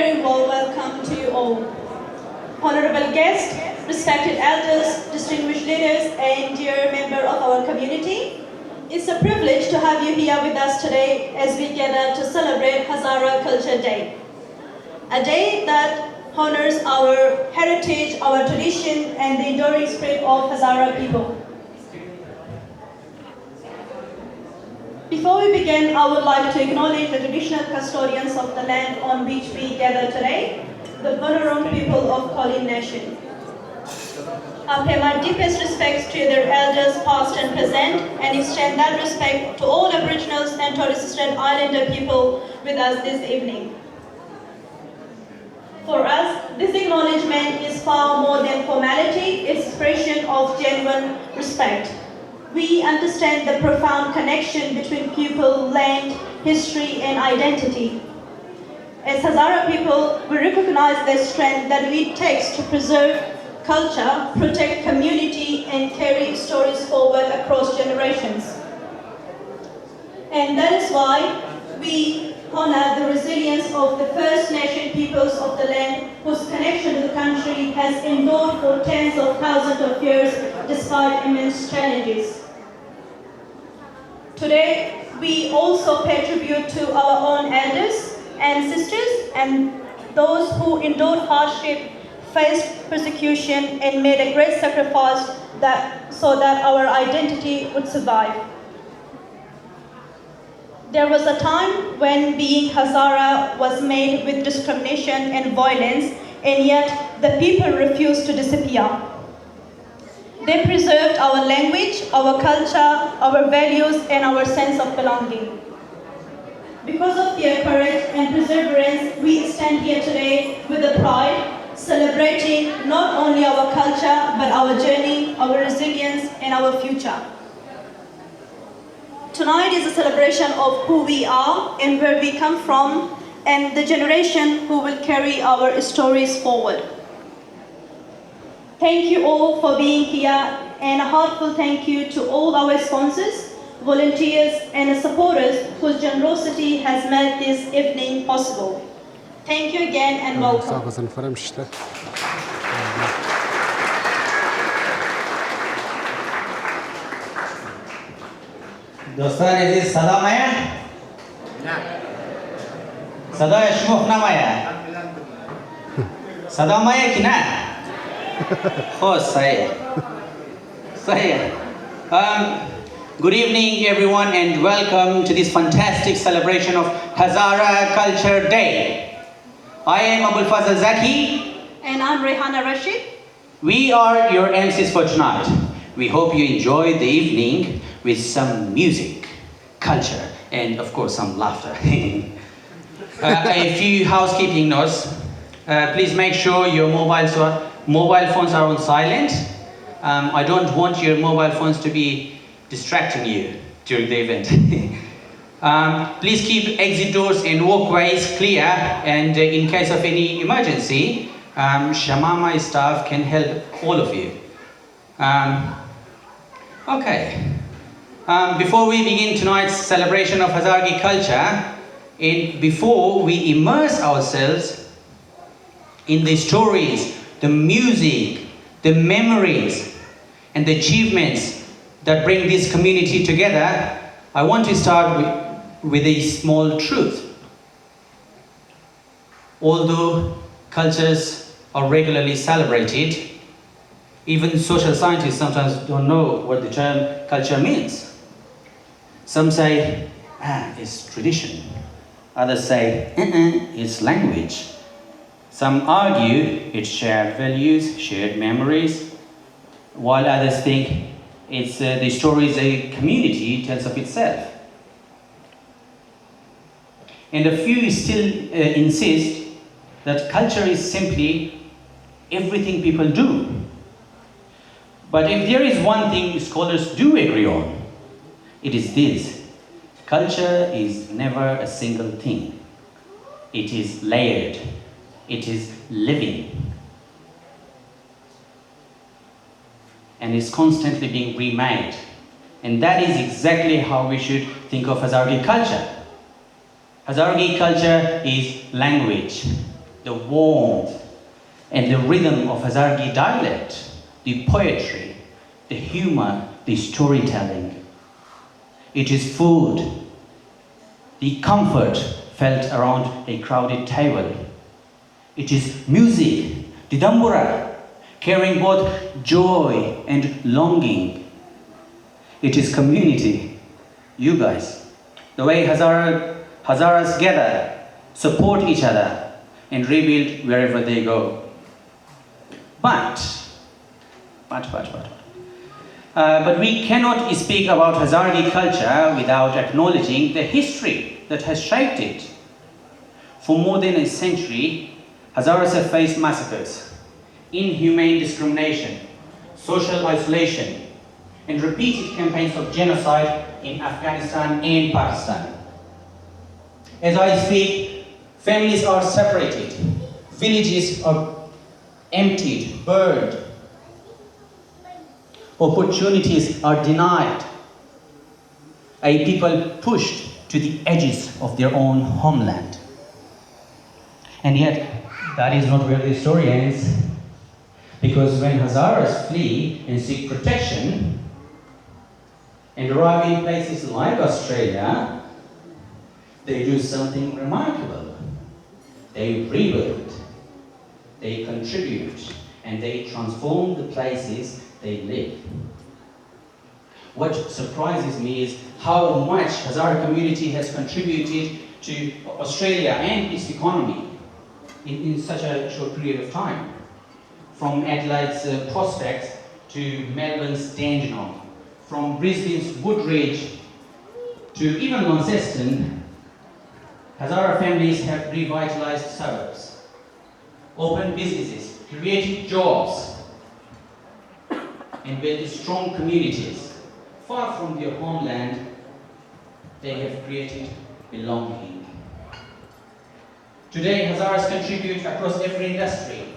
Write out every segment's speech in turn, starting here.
very warm welcome to you all. Honorable guests, respected elders, distinguished leaders, and dear member of our community, it's a privilege to have you here with us today as we gather to celebrate Hazara Culture Day. A day that honors our heritage, our tradition, and the enduring spirit of Hazara people. Before we begin, I would like to acknowledge the traditional custodians of the land on which we gather today, the Bunurong people of Kulin Nation. I pay my deepest respects to their elders past and present, and extend that respect to all Aboriginals and Torres Strait Islander people with us this evening. For us, this acknowledgement is far more than formality, it's expression of genuine respect. We understand the profound connection between people, land, history, and identity. As Hazara people, we recognize the strength that it takes to preserve culture, protect community, and carry stories forward across generations. And that is why we honor the resilience of the First Nation peoples of the land, whose connection to the country has endured for tens of thousands of years despite immense challenges. Today, we also pay tribute to our own elders and sisters and those who endured hardship, faced persecution, and made a great sacrifice so that our identity would survive. There was a time when being Hazara was made with discrimination and violence, and yet the people refused to disappear. They preserved our language, our culture, our values, and our sense of belonging. Because of their courage and perseverance, we stand here today with a pride, celebrating not only our culture, but our journey, our resilience, and our future. Tonight is a celebration of who we are and where we come from, and the generation who will carry our stories forward. Thank you all for being here, and a heartfelt thank you to all our sponsors, volunteers, and supporters whose generosity has made this evening possible. Thank you again and welcome. دوستان عزیز صدا میاد؟ نه صدای شما نمیاد؟ صدا میاد که نه؟ خب صحیح Good evening everyone and welcome to this fantastic celebration of Hazara Culture Day. I am Abul Fazal Zaki and I'm Rehana Rashid. We are your MCs for tonight. We hope you enjoyed the evening with some music, culture, and of course some laughter. A few housekeeping notes. Please make sure your mobile phones are on silent. I don't want your mobile phones to be distracting you during the event. Please keep exit doors and walkways clear, and in case of any emergency, Shamama staff can help all of you. Okay. Before we begin tonight's celebration of Hazaragi culture, and before we immerse ourselves in the stories, the music, the memories, and the achievements that bring this community together, I want to start with a small truth. Although cultures are regularly celebrated, even social scientists sometimes don't know what the term culture means. Some say, it's tradition. Others say, it's language. Some argue it's shared values, shared memories, while others think it's the stories a community tells of itself. And a few still insist that culture is simply everything people do. But if there is one thing scholars do agree on, it is this: culture is never a single thing. It is layered. It is living. And is constantly being remade. And that is exactly how we should think of Hazaragi culture. Hazaragi culture is language. the warmth and the rhythm of Hazaragi dialect, the poetry, the humor, the storytelling. It is food, the comfort felt around a crowded table. It is music, the dambura, carrying both joy and longing. It is community, you guys, the way Hazaras gather, support each other, and rebuild wherever they go. But we cannot speak about Hazaragi culture without acknowledging the history that has shaped it. For more than a century, Hazaras have faced massacres, inhumane discrimination, social isolation, and repeated campaigns of genocide in Afghanistan and Pakistan. As I speak, families are separated, villages are emptied, burned, opportunities are denied, a people pushed to the edges of their own homeland. And yet, that is not where the story ends, because when Hazaras flee and seek protection and arrive in places like Australia, they do something remarkable. They rebuild, they contribute, and they transform the places they live. What surprises me is how much Hazara community has contributed to Australia and its economy in such a short period of time. From Adelaide's Prospect to Melbourne's Dandenong, from Brisbane's Woodridge to even Launceston, Hazara families have revitalised suburbs, opened businesses, created jobs, and built strong communities. Far from their homeland, they have created belonging. Today, Hazaras contribute across every industry,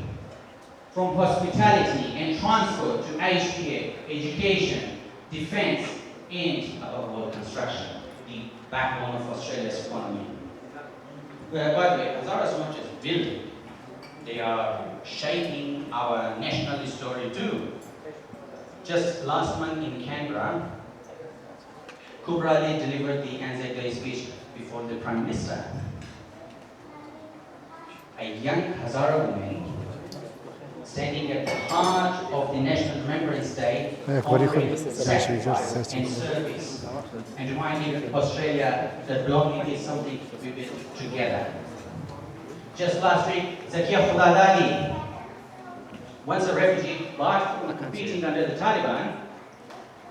from hospitality and transport to aged care, education, defence, and above all, construction, the backbone of Australia's economy. By the way, Hazaras are not just building, they are shaping our national story too. Just last month in Canberra, Kubra Ali delivered the Anzac Day speech before the Prime Minister. A young Hazara woman standing at the heart of the National Remembrance Day, offering sacrifice and service, and reminding Australia that belonging is something we build together. Just last week, Zakia Khudadani, once a refugee barred from competing under the Taliban,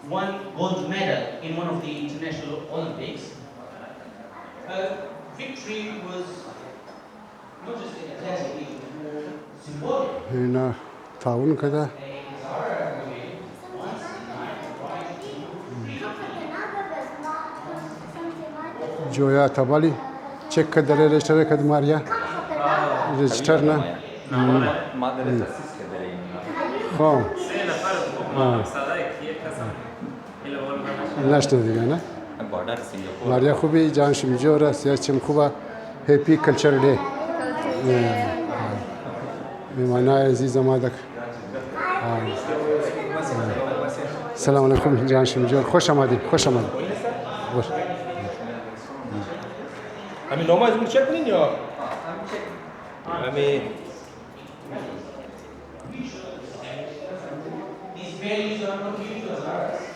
won gold medal in one of the International Olympics. Her victory was not just an athletic, it was more symbolic. تعاون كذا جویا تبالي چک کدره رجستر کد ماریا رجستر نه خب نشته دیگه نه ماریا خوبی جان شمیجورا سیاچم خوبه هپی کلچر دی میمانای عزیز آمدک سلام علیکم جان شمیجور خوش آمدید خوش آمدید همین نامه از اون چک کنین یا همین These values are not new to us.